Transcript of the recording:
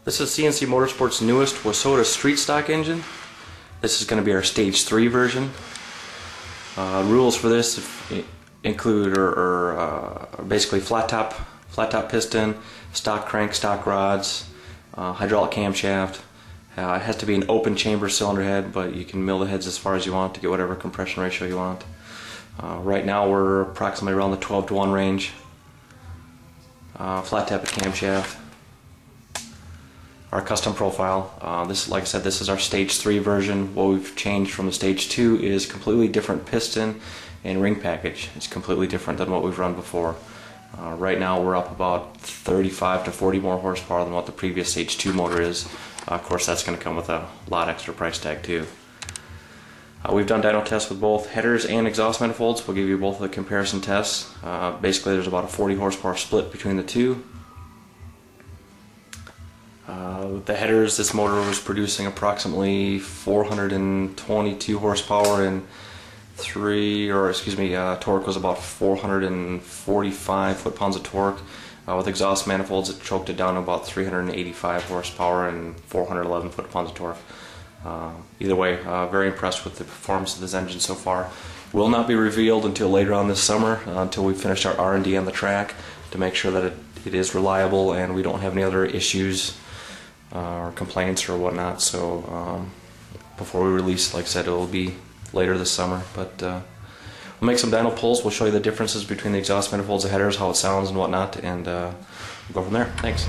This is CNC-motorsports' newest Wissota Street Stock Engine. This is going to be our Stage 3 version. Rules for this include basically flat top piston, stock crank, stock rods, hydraulic camshaft. It has to be an open chamber cylinder head, but you can mill the heads as far as you want to get whatever compression ratio you want. Right now we're approximately around the 12-to-1 range. Flat tappet camshaft. Our custom profile. This, like I said, this is our Stage 3 version. What we've changed from the Stage 2 is completely different piston and ring package. It's completely different than what we've run before. Right now we're up about 35 to 40 more horsepower than what the previous Stage 2 motor is. Of course, that's going to come with a lot extra price tag too. We've done dyno tests with both headers and exhaust manifolds. We'll give you both of the comparison tests. Basically there's about a 40 horsepower split between the two. With the headers, this motor was producing approximately 422 horsepower and torque was about 445 foot-pounds of torque. With exhaust manifolds, it choked it down to about 385 horsepower and 411 foot-pounds of torque. Either way, very impressed with the performance of this engine so far. Will not be revealed until later on this summer, until we finish our R&D on the track to make sure that it is reliable and we don't have any other issues or complaints or whatnot. So before we release, like I said, it will be later this summer. But we'll make some dyno pulls. We'll show you the differences between the exhaust manifolds, the headers, how it sounds and whatnot, and we'll go from there. Thanks.